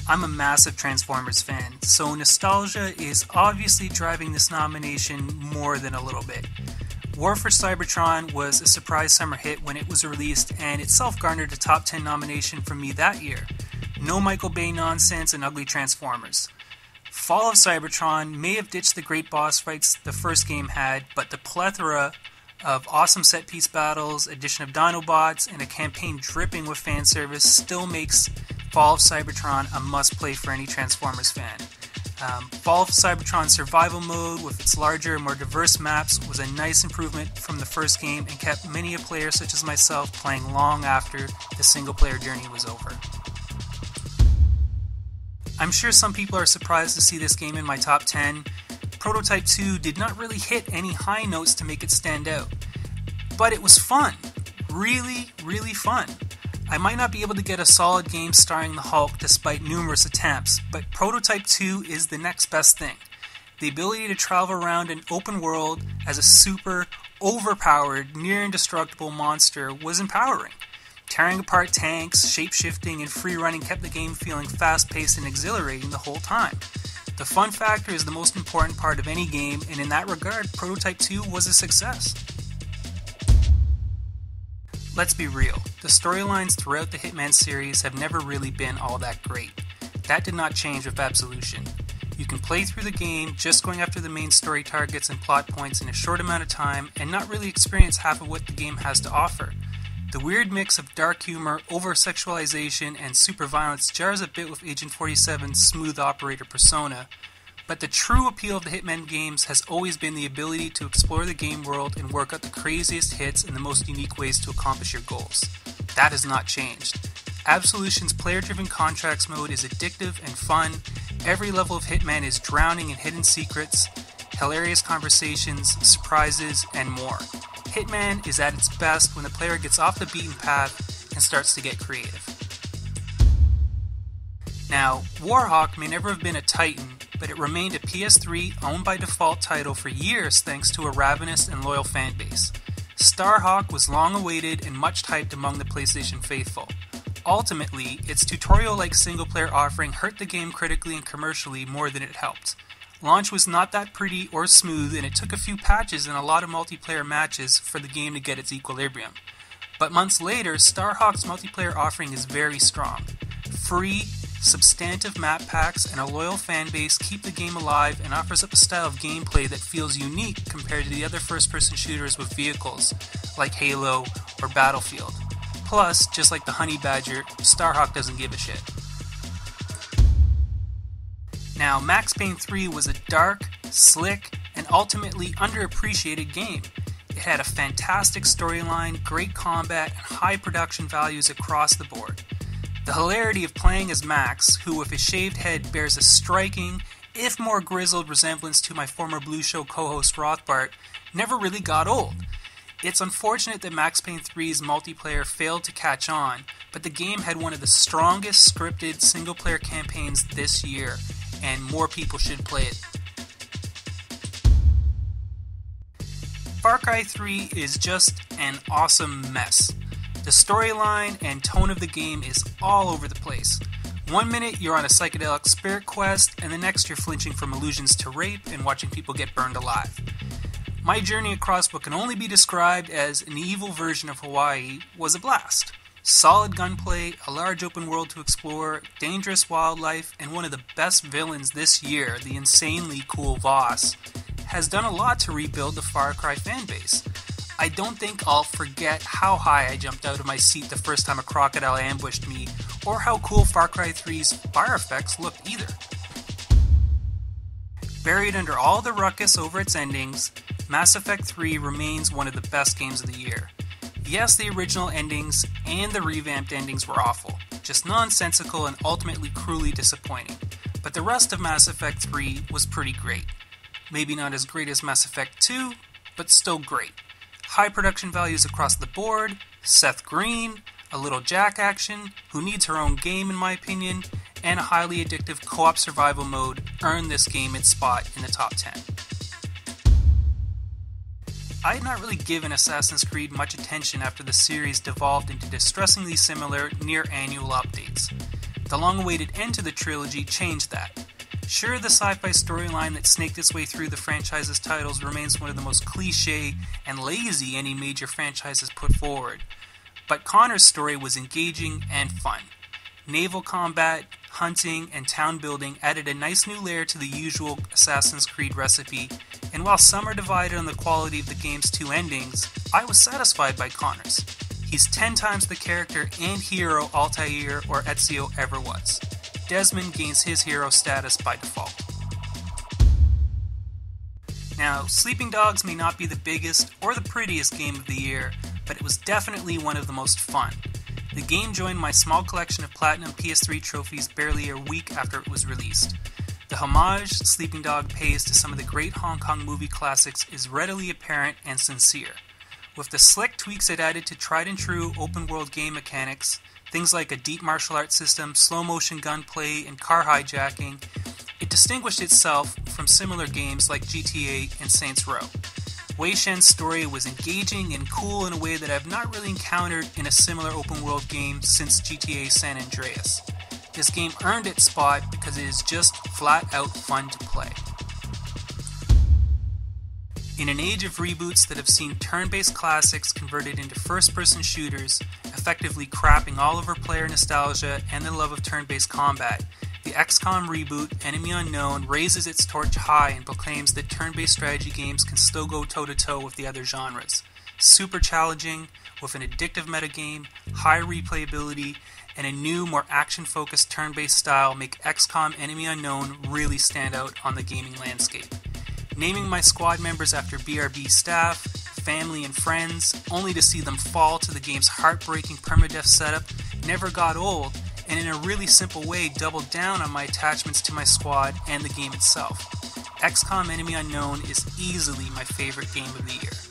I'm a massive Transformers fan, so nostalgia is obviously driving this nomination more than a little bit. War for Cybertron was a surprise summer hit when it was released, and itself garnered a top 10 nomination from me that year. No Michael Bay nonsense and ugly Transformers. Fall of Cybertron may have ditched the great boss fights the first game had, but the plethora of awesome set-piece battles, addition of Dinobots, and a campaign dripping with fan service still makes Fall of Cybertron a must-play for any Transformers fan. Fall of Cybertron survival mode with its larger and more diverse maps was a nice improvement from the first game and kept many a player such as myself playing long after the single-player journey was over. I'm sure some people are surprised to see this game in my top 10. Prototype 2 did not really hit any high notes to make it stand out, but it was fun. Really, really fun. I might not be able to get a solid game starring the Hulk despite numerous attempts, but Prototype 2 is the next best thing. The ability to travel around an open world as a super, overpowered, near indestructible monster was empowering. Tearing apart tanks, shape-shifting, and free-running kept the game feeling fast-paced and exhilarating the whole time. The fun factor is the most important part of any game, and in that regard, Prototype 2 was a success. Let's be real, the storylines throughout the Hitman series have never really been all that great. That did not change with Absolution. You can play through the game just going after the main story targets and plot points in a short amount of time and not really experience half of what the game has to offer. The weird mix of dark humor, over-sexualization, and super violence jars a bit with Agent 47's smooth operator persona, but the true appeal of the Hitman games has always been the ability to explore the game world and work out the craziest hits and the most unique ways to accomplish your goals. That has not changed. Absolution's player-driven contracts mode is addictive and fun. Every level of Hitman is drowning in hidden secrets, hilarious conversations, surprises, and more. Hitman is at its best when the player gets off the beaten path and starts to get creative. Now, Warhawk may never have been a titan, but it remained a PS3 owned by default title for years thanks to a ravenous and loyal fanbase. Starhawk was long awaited and much hyped among the PlayStation faithful. Ultimately, its tutorial-like single-player offering hurt the game critically and commercially more than it helped. Launch was not that pretty or smooth, and it took a few patches and a lot of multiplayer matches for the game to get its equilibrium. But months later, Starhawk's multiplayer offering is very strong. Free, substantive map packs and a loyal fanbase keep the game alive and offers up a style of gameplay that feels unique compared to the other first-person shooters with vehicles, like Halo or Battlefield. Plus, just like the Honey Badger, Starhawk doesn't give a shit. Now, Max Payne 3 was a dark, slick, and ultimately underappreciated game. It had a fantastic storyline, great combat, and high production values across the board. The hilarity of playing as Max, who with his shaved head bears a striking, if more grizzled resemblance to my former Blue Show co-host Rothbart, never really got old. It's unfortunate that Max Payne 3's multiplayer failed to catch on, but the game had one of the strongest scripted single-player campaigns this year, and more people should play it. Far Cry 3 is just an awesome mess. The storyline and tone of the game is all over the place. One minute you're on a psychedelic spirit quest, and the next you're flinching from allusions to rape and watching people get burned alive. My journey across what can only be described as an evil version of Hawaii was a blast. Solid gunplay, a large open world to explore, dangerous wildlife, and one of the best villains this year, the insanely cool Voss, has done a lot to rebuild the Far Cry fanbase. I don't think I'll forget how high I jumped out of my seat the first time a crocodile ambushed me, or how cool Far Cry 3's fire effects looked either. Buried under all the ruckus over its endings, Mass Effect 3 remains one of the best games of the year. Yes, the original endings and the revamped endings were awful, just nonsensical and ultimately cruelly disappointing, but the rest of Mass Effect 3 was pretty great. Maybe not as great as Mass Effect 2, but still great. High production values across the board, Seth Green, a little Jack action, who needs her own game in my opinion, and a highly addictive co-op survival mode earned this game its spot in the top 10. I had not really given Assassin's Creed much attention after the series devolved into distressingly similar, near-annual updates. The long-awaited end to the trilogy changed that. Sure, the sci-fi storyline that snaked its way through the franchise's titles remains one of the most cliché and lazy any major franchise has put forward, but Connor's story was engaging and fun. Naval combat, hunting, and town building added a nice new layer to the usual Assassin's Creed recipe, and while some are divided on the quality of the game's two endings, I was satisfied by Connor's. He's 10 times the character and hero Altair or Ezio ever was. Desmond gains his hero status by default. Now, Sleeping Dogs may not be the biggest or the prettiest game of the year, but it was definitely one of the most fun. The game joined my small collection of Platinum PS3 trophies barely a week after it was released. The homage Sleeping Dog pays to some of the great Hong Kong movie classics is readily apparent and sincere. With the slick tweaks it added to tried and true open world game mechanics, things like a deep martial arts system, slow motion gunplay, and car hijacking, it distinguished itself from similar games like GTA and Saints Row. Wei Shen's story was engaging and cool in a way that I've not really encountered in a similar open world game since GTA San Andreas. This game earned its spot because it is just flat out fun to play. In an age of reboots that have seen turn-based classics converted into first-person shooters, effectively crapping all over player nostalgia and the love of turn-based combat, the XCOM reboot, Enemy Unknown, raises its torch high and proclaims that turn-based strategy games can still go toe-to-toe with the other genres. Super challenging, with an addictive metagame, high replayability, and a new, more action-focused turn-based style make XCOM Enemy Unknown really stand out on the gaming landscape. Naming my squad members after BRB staff, family, and friends, only to see them fall to the game's heartbreaking permadeath setup, never got old, and in a really simple way doubled down on my attachments to my squad and the game itself. XCOM Enemy Unknown is easily my favorite game of the year.